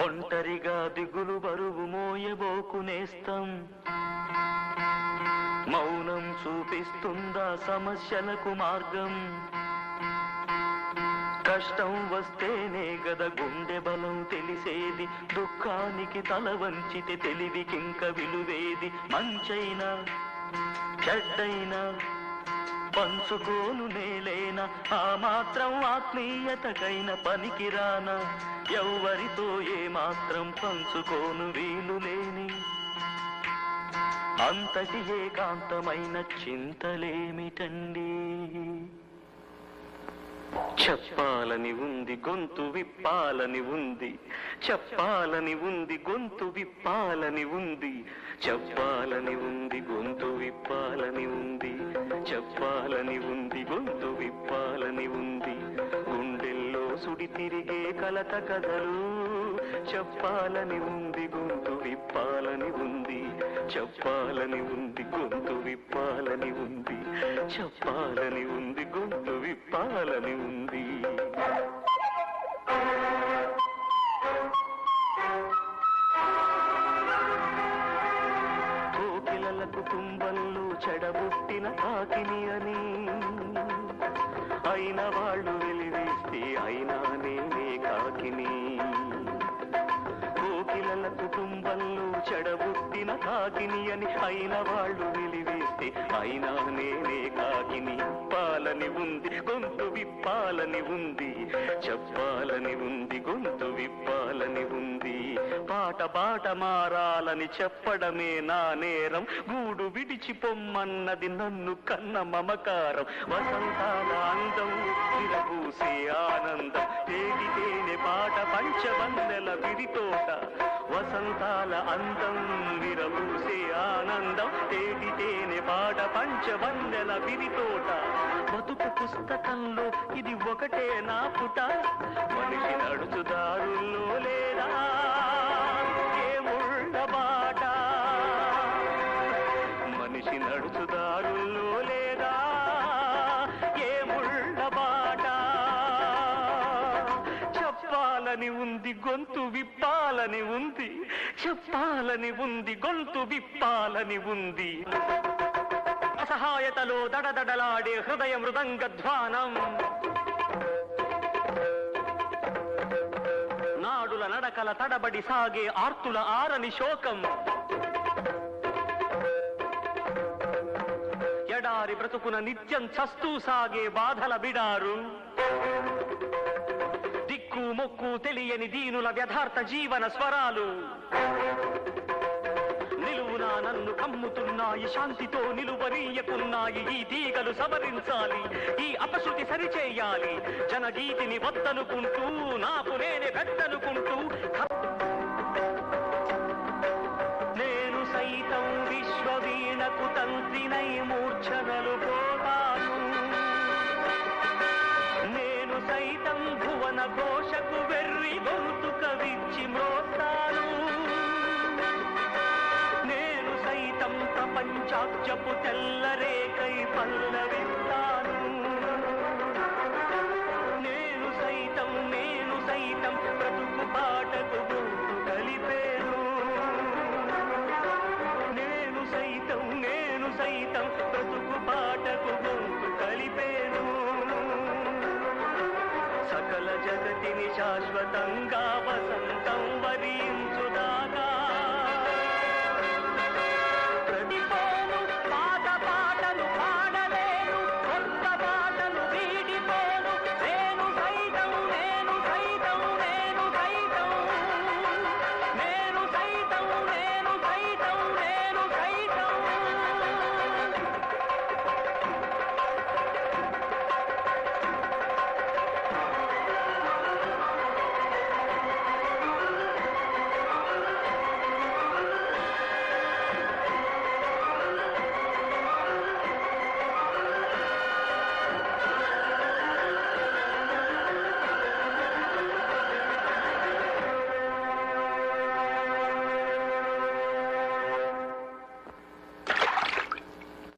ఒంటరిగా దిగులు బరువు మోయబోకునేస్తం, మౌనం చూపిస్తుందా సమస్యలకు మార్గం? కష్టం వస్తేనే గద గుండె బలం తెలిసేది, దుఃఖానికి తల వంచితే తెలివికింక విలువేది? మంచైనా చెడ్డైనా పంచుకోను నేలేనా, ఆ మాత్రం ఆత్మీయతకైన పనికిరానా? ఎవ్వరితో ఏ మాత్రం పంచుకోను వీలు లేని అంతటి ఏకాంతమైన చింతలేమిటండి? చెప్పాలని ఉంది గొంతు విప్పాలని ఉంది, చెప్పాలని ఉంది గొంతు విప్పాలని ఉంది, చెప్పాలని ఉంది గొంతు విప్పాలని ఉంది, చెప్పాలని ఉంది గొంతు విప్పాలని ఉంది. గుండెల్లో సుడి తిరిగే కలత కథలు చెప్పాలని ఉంది గొంతు విప్పాలని ఉంది, చెప్పాలని ఉంది గొంతు విప్పాలని ఉంది, చెప్పాలని ఉంది గొంతు విప్పాలని ఉంది. కోకిలలకు తుంబల్లో చెడబుట్టిన కాకిని అని అయిన వాళ్ళు వెలివేస్తే అయినా నేనే కాకిని. కోకిలల కుటుంబంలో చెడబుట్టిన కాకిని అని అయిన వాళ్ళు వెలివేస్తే అయినా నేనే కాకిని. పాలని ఉంది గొంతు విప్పాలని ఉంది, చెప్పాలని ఉంది గొంతు విప్పాలని ఉంది. పాట బాట మారాలని చెప్పడమే నా నేరం, గూడు విడిచి పొమ్మన్నది నన్ను కన్న మమకారం. వసంతాల అందం విరబూసే ఆనందం, తేగితేనే పాట పంచవన్నెల విరితోట. వసంతాల అందం విరబూసే ఆనందం, తేగితేనే పాట పంచవన్నెల విరితోట. బతుకు పుస్తకంలో ఇది ఒకటే నా పుట, మనిషి నడుచుదారుల్లో లేదా ఏముళ్ళ బాట? మనిషి నడుచుదారుల్లో లేదా ఏముళ్ళ బాట? చెప్పాలని ఉంది గొంతు విప్పాలని ఉంది, చెప్పాలని ఉంది గొంతు విప్పాలని ఉంది. అసహాయతలో దడదడలాడే హృదయ మృదంగధ్వానం, నాడుల నడకల తడబడి సాగే ఆర్తుల ఆరని శోకం. ఎడారి బ్రతుకున నిత్యం చస్తూ సాగే బాధల బిడారు, దిక్కు మొక్కు తెలియని దీనుల వ్యథార్థ జీవన స్వరాలు. నిలువునా నన్ను కమ్ముతున్నాయి, శాంతితో నిలువరీయకున్నాయి ఈ తీగలు. సవరించాలి ఈ అపశృతి సరిచేయాలి, జనగీతిని వద్దనుకుంటూ నాకు నేనే పెద్దనుకుంటూ. నేను సైతం విశ్వవీణకు తంత్రినై మూర్ఛనలు పోతాను, నేను సైతం భువన ఘోషకు వెర్రి గొంతు కవిచ్చి మ్రోస్తాను, నేను సైతం ప్రపంచాక్షపు తెల్లరేకై పల్లవిస్తాను, నేను సైతం బ్రతుకు పాటకు గొంతు కలిపేను, నేను సైతం బ్రతుకు పాటకు గొంతు కలిపేను. సకల జగతిని శాశ్వతంగా వసంత